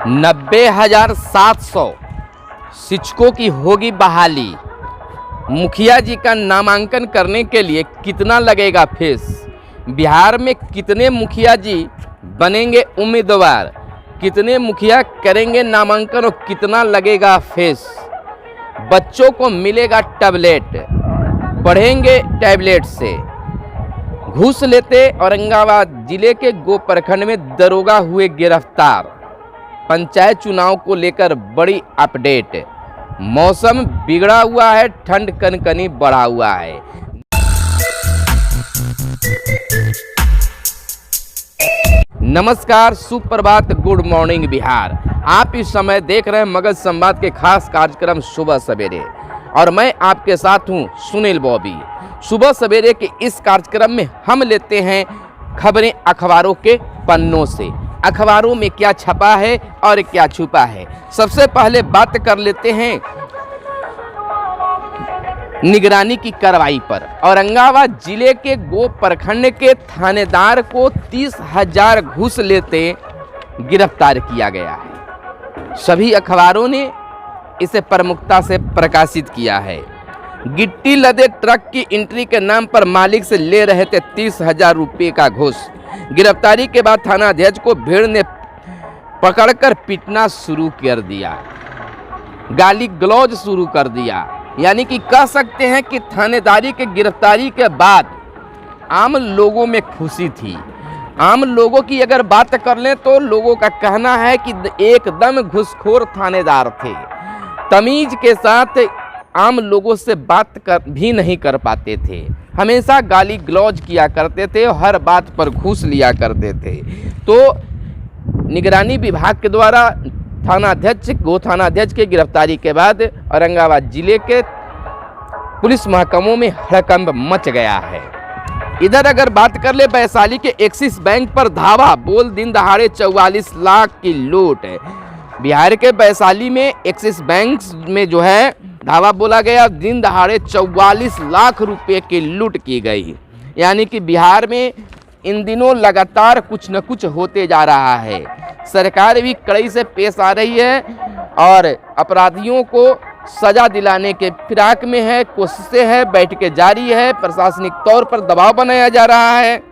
90,700 शिक्षकों की होगी बहाली। मुखिया जी का नामांकन करने के लिए कितना लगेगा फीस? बिहार में कितने मुखिया जी बनेंगे उम्मीदवार? कितने मुखिया करेंगे नामांकन और कितना लगेगा फीस? बच्चों को मिलेगा टैबलेट, पढ़ेंगे टैबलेट से। घूस लेते औरंगाबाद जिले के गो प्रखंड में दरोगा हुए गिरफ्तार। पंचायत चुनाव को लेकर बड़ी अपडेट। मौसम बिगड़ा हुआ है, ठंड कनकनी बढ़ा हुआ है। नमस्कार, सुप्रभात, गुड मॉर्निंग बिहार। आप इस समय देख रहे हैं मगध संवाद के खास कार्यक्रम सुबह सवेरे और मैं आपके साथ हूं सुनील बॉबी। सुबह सवेरे के इस कार्यक्रम में हम लेते हैं खबरें अखबारों के पन्नों से। अखबारों में क्या छपा है और क्या छुपा है। सबसे पहले बात कर लेते हैं निगरानी की कार्रवाई पर। औरंगाबाद जिले के गो प्रखंड के थानेदार को 30,000 घूस लेते गिरफ्तार किया गया है। सभी अखबारों ने इसे प्रमुखता से प्रकाशित किया है। गिट्टी लदे ट्रक की एंट्री के नाम पर मालिक से ले रहे थे 30,000 रुपये का घूस। गिरफ्तारी के बाद थानाध्यक्ष को भीड़ ने पकड़कर पीटना शुरू कर दिया, गाली गलौज शुरू कर दिया। यानी कि कह सकते हैं कि थानेदारी के गिरफ्तारी के बाद आम लोगों में खुशी थी। आम लोगों की अगर बात कर लें तो लोगों का कहना है कि एकदम घूसखोर थानेदार थे। तमीज के साथ आम लोगों से बात भी नहीं कर पाते थे, हमेशा गाली गलौज किया करते थे और हर बात पर घूस लिया करते थे। तो निगरानी विभाग के द्वारा गो थानाध्यक्ष की गिरफ्तारी के बाद औरंगाबाद जिले के पुलिस महकमों में हड़कंप मच गया है। इधर अगर बात कर ले वैशाली के एक्सिस बैंक पर धावा, बोल दिन दहाड़े 44 लाख की लूट। बिहार के वैशाली में एक्सिस बैंक में जो है धावा बोला गया, दिन दहाड़े 44 लाख रुपए की लूट की गई। यानी कि बिहार में इन दिनों लगातार कुछ न कुछ होते जा रहा है। सरकार भी कड़ाई से पेश आ रही है और अपराधियों को सजा दिलाने के फिराक में है, कोशिशें हैं, बैठकें जारी है, प्रशासनिक तौर पर दबाव बनाया जा रहा है।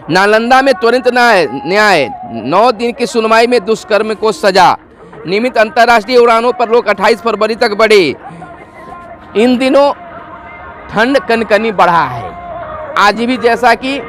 नालंदा में त्वरित न्याय, 9 दिन की सुनवाई में दुष्कर्म को सजा। नियमित अंतर्राष्ट्रीय उड़ानों पर रोक 28 फरवरी तक बढ़ी। इन दिनों ठंड कनकनी बढ़ा है। आज भी जैसा कि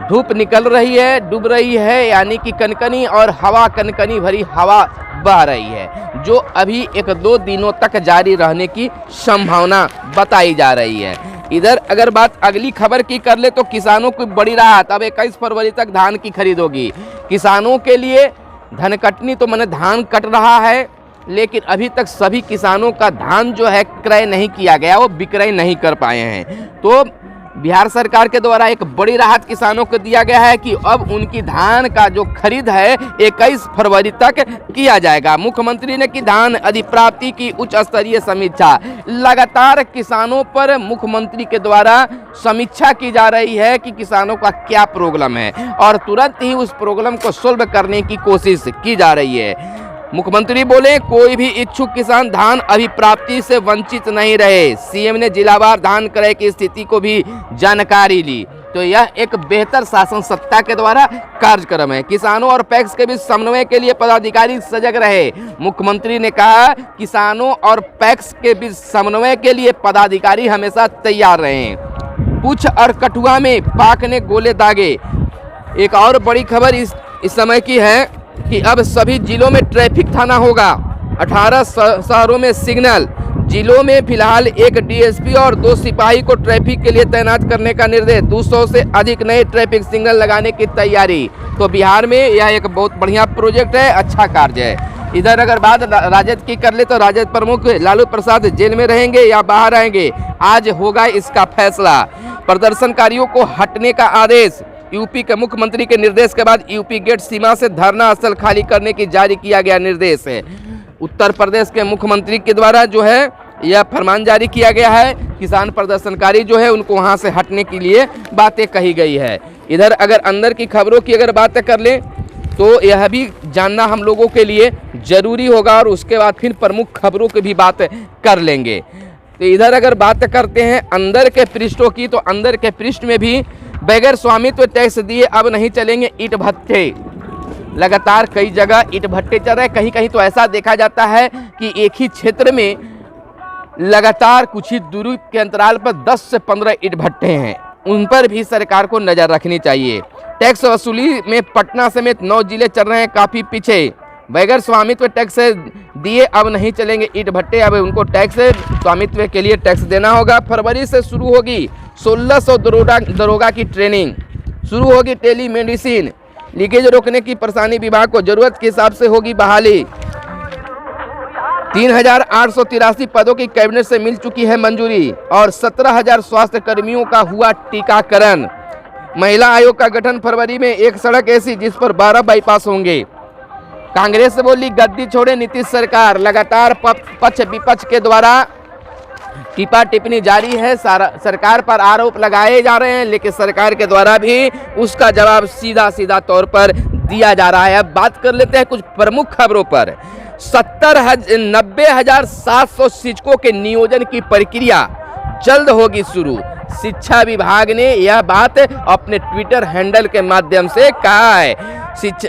धूप निकल रही है, डूब रही है, यानी कि कनकनी और हवा, कनकनी भरी हवा बह रही है, जो अभी 1-2 दिनों तक जारी रहने की संभावना बताई जा रही है। इधर अगर बात अगली खबर की कर ले तो किसानों को बड़ी राहत। अब 21 फरवरी तक धान की खरीद होगी। किसानों के लिए धन कटनी तो माने धान कट रहा है, लेकिन अभी तक सभी किसानों का धान जो है क्रय नहीं किया गया, वो विक्रय नहीं कर पाए हैं। तो बिहार सरकार के द्वारा एक बड़ी राहत किसानों को दिया गया है कि अब उनकी धान का जो खरीद है 21 फरवरी तक किया जाएगा। मुख्यमंत्री ने की धान अधिप्राप्ति की उच्च स्तरीय समीक्षा। लगातार किसानों पर मुख्यमंत्री के द्वारा समीक्षा की जा रही है कि किसानों का क्या प्रॉब्लम है और तुरंत ही उस प्रॉब्लम को सोल्व करने की कोशिश की जा रही है। मुख्यमंत्री बोले कोई भी इच्छुक किसान धान अभिप्राप्ति से वंचित नहीं रहे। सीएम ने जिलावार धान क्रय की स्थिति को भी जानकारी ली। तो यह एक बेहतर शासन सत्ता के द्वारा कार्यक्रम है। किसानों और पैक्स के बीच समन्वय के लिए पदाधिकारी सजग रहे। मुख्यमंत्री ने कहा किसानों और पैक्स के बीच समन्वय के लिए पदाधिकारी हमेशा तैयार रहे। पुछ और कठुआ में पाक ने गोले दागे। एक और बड़ी खबर इस समय की है कि अब सभी जिलों में ट्रैफिक थाना होगा। 18 शहरों में सिग्नल। जिलों में फिलहाल एक डीएसपी और 2 सिपाही को ट्रैफिक के लिए तैनात करने का निर्देश। 200 से अधिक नए ट्रैफिक सिग्नल लगाने की तैयारी। तो बिहार में यह एक बहुत बढ़िया प्रोजेक्ट है, अच्छा कार्य है। इधर अगर बात राजद की कर ले तो राजद प्रमुख लालू प्रसाद जेल में रहेंगे या बाहर आएंगे, आज होगा इसका फैसला। प्रदर्शनकारियों को हटने का आदेश। यूपी के मुख्यमंत्री के निर्देश के बाद यूपी गेट सीमा से धरना स्थल खाली करने की जारी किया गया निर्देश है। उत्तर प्रदेश के मुख्यमंत्री के द्वारा जो है यह फरमान जारी किया गया है। किसान प्रदर्शनकारी जो है उनको वहां से हटने के लिए बातें कही गई है। इधर अगर अंदर की खबरों की अगर बातें कर लें तो यह भी जानना हम लोगों के लिए ज़रूरी होगा और उसके बाद फिर प्रमुख खबरों की भी बात कर लेंगे। तो इधर अगर बात करते हैं अंदर के पृष्ठों की, तो अंदर के पृष्ठ में भी बगैर स्वामित्व टैक्स दिए अब नहीं चलेंगे ईंट भट्टे। लगातार कई जगह ईंट भट्टे चल रहे हैं। कहीं कहीं तो ऐसा देखा जाता है कि एक ही क्षेत्र में लगातार कुछ ही दूरी के अंतराल पर 10 से 15 ईंट भट्टे हैं। उन पर भी सरकार को नज़र रखनी चाहिए। टैक्स वसूली में पटना समेत 9 जिले चल रहे हैं काफ़ी पीछे। बगैर स्वामित्व टैक्स दिए अब नहीं चलेंगे ईंट भट्टे। अब उनको टैक्स स्वामित्व के लिए टैक्स देना होगा। फरवरी से शुरू होगी 1600 दरोगा की ट्रेनिंग, शुरू होगी टेली मेडिसिन। लीकेज रोकने की परेशानी विभाग को जरूरत के हिसाब से होगी बहाली। 3883 पदों की कैबिनेट से मिल चुकी है मंजूरी और 17,000 स्वास्थ्य कर्मियों का हुआ टीकाकरण। महिला आयोग का गठन फरवरी में। एक सड़क ऐसी जिस पर 12 बाईपास होंगे। कांग्रेस से बोली गद्दी छोड़े नीतीश सरकार। लगातार पक्ष विपक्ष के द्वारा टिप्पा टिप्पणी जारी है। सरकार पर आरोप लगाए जा रहे हैं, लेकिन सरकार के द्वारा भी उसका जवाब सीधा तौर पर दिया जा रहा है। अब बात कर लेते हैं कुछ प्रमुख खबरों पर। 90,700 शिक्षकों के नियोजन की प्रक्रिया जल्द होगी शुरू। शिक्षा विभाग ने यह बात अपने ट्विटर हैंडल के माध्यम से कहा है।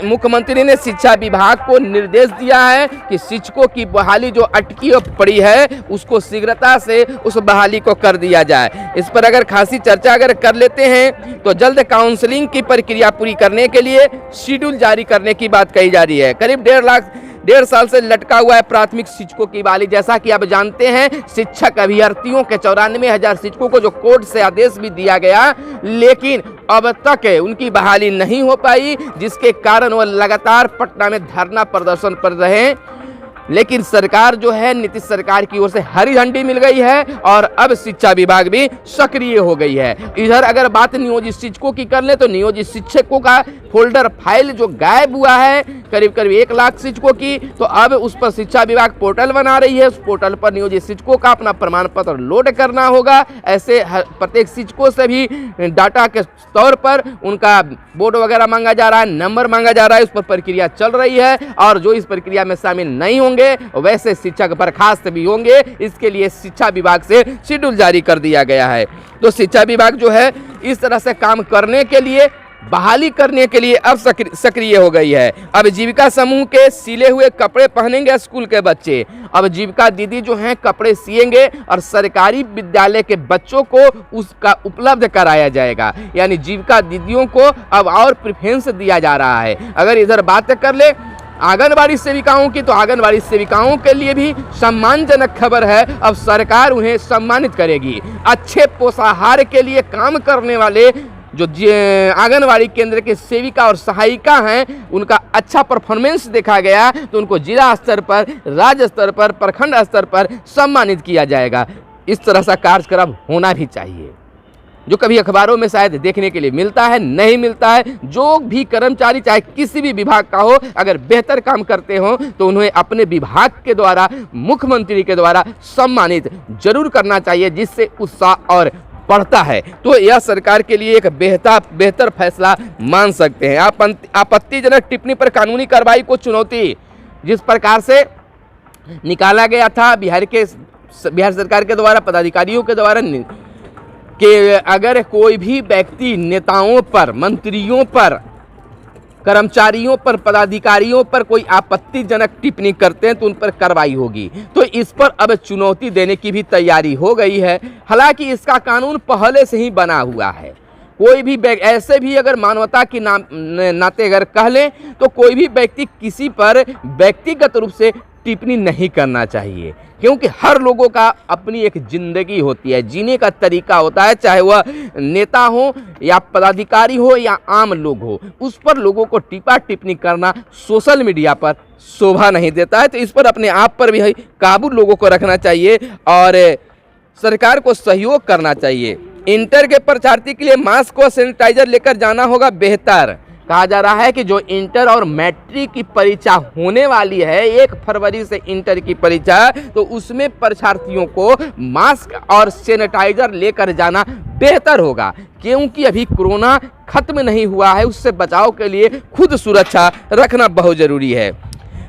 मुख्यमंत्री ने शिक्षा विभाग को निर्देश दिया है कि शिक्षकों की बहाली जो अटकी पड़ी है उसको शीघ्रता से उस बहाली को कर दिया जाए। इस पर अगर खासी चर्चा अगर कर लेते हैं तो जल्द काउंसलिंग की प्रक्रिया पूरी करने के लिए शेड्यूल जारी करने की बात कही जा रही है। करीब 1.5 साल से लटका हुआ है प्राथमिक शिक्षकों की बहाली। जैसा कि आप जानते हैं शिक्षक अभ्यर्थियों के 94,000 शिक्षकों को जो कोर्ट से आदेश भी दिया गया, लेकिन अब तक उनकी बहाली नहीं हो पाई, जिसके कारण वह लगातार पटना में धरना प्रदर्शन कर रहे हैं। लेकिन सरकार जो है नीतीश सरकार की ओर से हरी झंडी मिल गई है और अब शिक्षा विभाग भी सक्रिय हो गई है। इधर अगर बात नियोजित शिक्षकों की कर ले तो नियोजित शिक्षकों का फोल्डर फाइल जो गायब हुआ है करीब 1 लाख शिक्षकों की, तो अब उस पर शिक्षा विभाग पोर्टल बना रही है। उस पोर्टल पर नियोजित शिक्षकों का अपना प्रमाण पत्र लोड करना होगा। ऐसे प्रत्येक शिक्षकों से भी डाटा के तौर पर उनका बोर्ड वगैरह मांगा जा रहा है, नंबर मांगा जा रहा है। उस पर प्रक्रिया चल रही है और जो इस प्रक्रिया में शामिल नहीं होंगे वैसे शिक्षक बर्खास्त भी होंगे। इसके लिए शिक्षा विभाग से शेड्यूल जारी कर दिया गया है। तो शिक्षा विभाग जो है इस तरह से काम करने के लिए, बहाली करने के लिए अब सक्रिय हो गई है। अब जीविका समूह के सिले हुए कपड़े पहनेंगे स्कूल के बच्चे। अब जीविका दीदी जो हैं कपड़े सिएंगे और सरकारी विद्यालय के बच्चों को उसका उपलब्ध कराया जाएगा। यानी जीविका दीदियों को अब और प्रेफरेंस दिया जा रहा है। अगर इधर बात कर ले आंगनबाड़ी सेविकाओं की, तो आंगनबाड़ी सेविकाओं के लिए भी सम्मानजनक खबर है। अब सरकार उन्हें सम्मानित करेगी। अच्छे पोषाहार के लिए काम करने वाले जो आंगनबाड़ी केंद्र के सेविका और सहायिका हैं उनका अच्छा परफॉर्मेंस देखा गया तो उनको जिला स्तर पर, राज्य स्तर पर, प्रखंड स्तर पर सम्मानित किया जाएगा। इस तरह का कार्यक्रम होना भी चाहिए, जो कभी अखबारों में शायद देखने के लिए मिलता है, नहीं मिलता है। जो भी कर्मचारी चाहे किसी भी विभाग का हो, अगर बेहतर काम करते हो तो उन्हें अपने विभाग के द्वारा, मुख्यमंत्री के द्वारा सम्मानित जरूर करना चाहिए, जिससे उत्साह और बढ़ता है। तो यह सरकार के लिए एक बेहतर फैसला मान सकते हैं। आपत्तिजनक टिप्पणी पर कानूनी कार्रवाई को चुनौती जिस प्रकार से निकाला गया था बिहार सरकार के द्वारा, पदाधिकारियों के द्वारा, कि अगर कोई भी व्यक्ति नेताओं पर, मंत्रियों पर, कर्मचारियों पर, पदाधिकारियों पर कोई आपत्तिजनक टिप्पणी करते हैं तो उन पर कार्रवाई होगी। तो इस पर अब चुनौती देने की भी तैयारी हो गई है। हालांकि इसका कानून पहले से ही बना हुआ है। कोई भी ऐसे भी अगर मानवता की नाते अगर कह लें तो कोई भी व्यक्ति किसी पर व्यक्तिगत रूप से टिप्पणी नहीं करना चाहिए, क्योंकि हर लोगों का अपनी एक जिंदगी होती है, जीने का तरीका होता है, चाहे वह नेता हो या पदाधिकारी हो या आम लोग हो। उस पर लोगों को टिप्पा टिप्पणी करना सोशल मीडिया पर शोभा नहीं देता है। तो इस पर अपने आप पर भी काबू लोगों को रखना चाहिए और सरकार को सहयोग करना चाहिए। इंटर के परीक्षार्थी के लिए मास्क और सैनिटाइजर लेकर जाना होगा बेहतर। कहा जा रहा है कि जो इंटर और मैट्रिक की परीक्षा होने वाली है 1 फरवरी से इंटर की परीक्षा, तो उसमें परीक्षार्थियों को मास्क और सैनिटाइजर लेकर जाना बेहतर होगा, क्योंकि अभी कोरोना खत्म नहीं हुआ है। उससे बचाव के लिए खुद सुरक्षा रखना बहुत जरूरी है।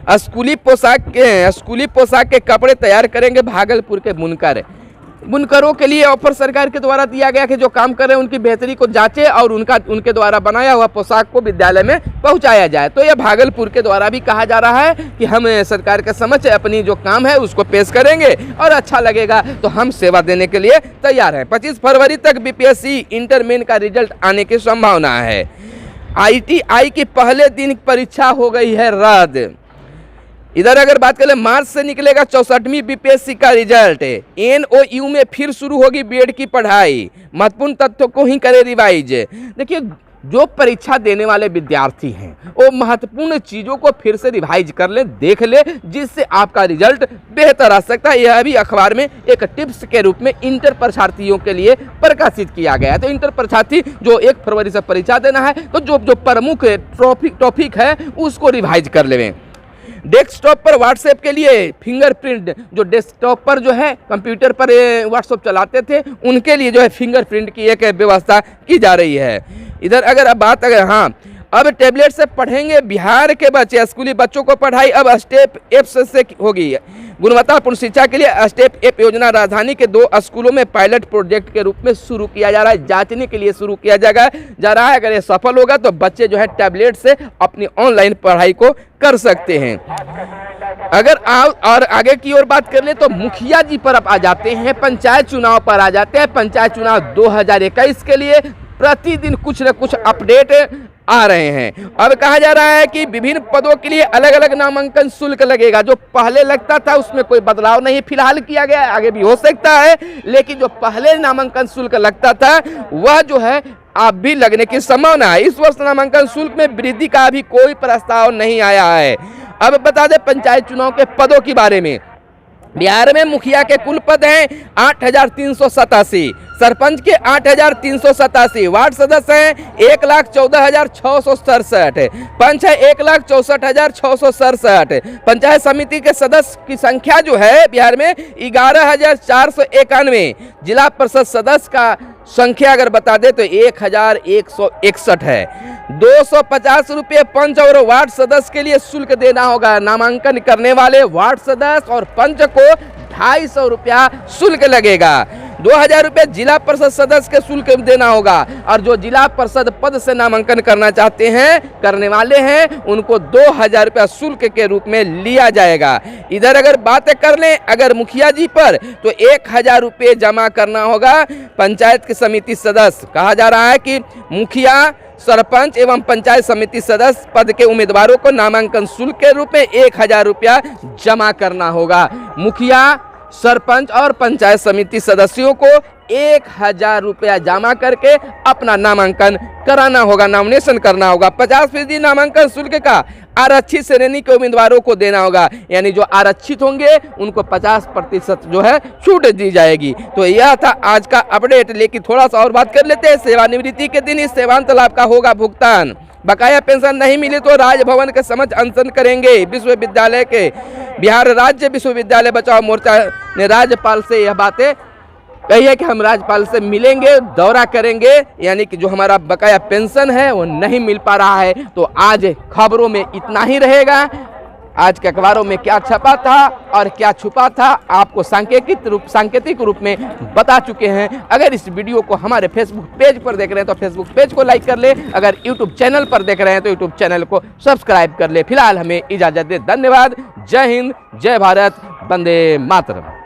स्कूली पोशाक के कपड़े तैयार करेंगे भागलपुर के बुनकरों के लिए ऑफर सरकार के द्वारा दिया गया कि जो काम कर रहे हैं उनकी बेहतरी को जांचे और उनके द्वारा बनाया हुआ पोशाक को विद्यालय में पहुंचाया जाए। तो यह भागलपुर के द्वारा भी कहा जा रहा है कि हम सरकार के समक्ष अपनी जो काम है उसको पेश करेंगे और अच्छा लगेगा तो हम सेवा देने के लिए तैयार हैं। 25 फरवरी तक बीपीएससी इंटर मेन का रिजल्ट आने की संभावना है। ITI की पहले दिन परीक्षा हो गई है रद्द। इधर अगर बात करें मार्च से निकलेगा 64वीं बीपीएससी का रिजल्ट। NOU में फिर शुरू होगी बीएड की पढ़ाई, महत्वपूर्ण तथ्यों को ही करें रिवाइज। देखिए, जो परीक्षा देने वाले विद्यार्थी हैं वो महत्वपूर्ण चीज़ों को फिर से रिवाइज कर ले, देख ले, जिससे आपका रिजल्ट बेहतर आ सकता है। यह भी अखबार में एक टिप्स के रूप में इंटर परीक्षार्थियों के लिए प्रकाशित किया गया है। तो इंटर परीक्षार्थी जो 1 फरवरी से परीक्षा देना है, तो जो प्रमुख टॉपिक है उसको रिवाइज कर लें। डेस्कटॉप पर व्हाट्सएप के लिए फिंगरप्रिंट, जो डेस्कटॉप पर जो है कंप्यूटर पर व्हाट्सएप चलाते थे उनके लिए जो है फिंगरप्रिंट की एक व्यवस्था की जा रही है। इधर अब टैबलेट से पढ़ेंगे बिहार के बच्चे। स्कूली बच्चों को पढ़ाई अब स्टेप एप से होगी। गुणवत्तापूर्ण शिक्षा के लिए स्टेप एप योजना राजधानी के 2 स्कूलों में पायलट प्रोजेक्ट के रूप में शुरू किया जा रहा है, जांचने के लिए शुरू किया जा रहा है। अगर ये सफल होगा तो बच्चे जो है टैबलेट से अपनी ऑनलाइन पढ़ाई को कर सकते हैं। अगर और आगे की ओर बात कर ले तो मुखिया जी पर अब आ जाते हैं, पंचायत चुनाव पर आ जाते हैं। पंचायत चुनाव 2021 के लिए प्रतिदिन कुछ न कुछ अपडेट आ रहे हैं। अब कहा जा रहा है कि विभिन्न पदों के लिए अलग अलग नामांकन शुल्क लगेगा। जो पहले लगता था उसमें कोई बदलाव नहीं फिलहाल किया गया, आगे भी हो सकता है, लेकिन जो पहले नामांकन शुल्क लगता था वह जो है अब भी लगने की संभावना है। इस वर्ष नामांकन शुल्क में वृद्धि का अभी कोई प्रस्ताव नहीं आया है। अब बता दें पंचायत चुनाव के पदों के बारे में। बिहार में मुखिया के कुल पद हैं 8,387, सरपंच के 8,387, वार्ड सदस्य हैं 1,14,667, पंच है 1,64,667। पंचायत समिति के सदस्य की संख्या जो है बिहार में 11,491। जिला परिषद सदस्य का संख्या अगर बता दे तो 1,161 है। 250 रुपये पंच और वार्ड सदस्य के लिए शुल्क देना होगा। नामांकन करने वाले वार्ड सदस्य और पंच को 250 रुपया शुल्क लगेगा। 2,000 रुपये जिला परिषद सदस्य के शुल्क देना होगा, और जो जिला परिषद पद से नामांकन करने वाले हैं उनको 2,000 रुपया शुल्क के रूप में लिया जाएगा। इधर अगर बातें कर लें अगर मुखिया जी पर तो 1,000 रुपये जमा करना होगा। पंचायत की समिति सदस्य, कहा जा रहा है कि मुखिया, सरपंच एवं पंचायत समिति सदस्य पद के उम्मीदवारों को नामांकन शुल्क के रूप में 1,000 रुपया जमा करना होगा। मुखिया, सरपंच और पंचायत समिति सदस्यों को 1,000 रुपया जमा करके अपना नामांकन कराना होगा, नॉमिनेशन करना होगा। 50% नामांकन शुल्क का आरक्षित श्रेणी के उम्मीदवारों को देना होगा, यानी जो आरक्षित होंगे उनको 50% जो है छूट दी जाएगी। तो यह था आज का अपडेट, लेकिन थोड़ा सा और बात कर लेते हैं। सेवानिवृत्ति के दिन इस सेवांत लाभ का होगा भुगतान। बकाया पेंशन नहीं मिले तो राजभवन के समक्ष अनशन करेंगे विश्वविद्यालय के। बिहार राज्य विश्वविद्यालय बचाओ मोर्चा ने राज्यपाल से यह बातें कही है कि हम राज्यपाल से मिलेंगे, दौरा करेंगे, यानी कि जो हमारा बकाया पेंशन है वो नहीं मिल पा रहा है। तो आज खबरों में इतना ही रहेगा। आज के अखबारों में क्या छपा था और क्या छुपा था आपको सांकेतिक रूप में बता चुके हैं। अगर इस वीडियो को हमारे फेसबुक पेज पर देख रहे हैं तो फेसबुक पेज को लाइक कर ले। अगर यूट्यूब चैनल पर देख रहे हैं तो यूट्यूब चैनल को सब्सक्राइब कर ले। फिलहाल हमें इजाज़त दे। धन्यवाद। जय हिंद, जय भारत, वंदे मातरम।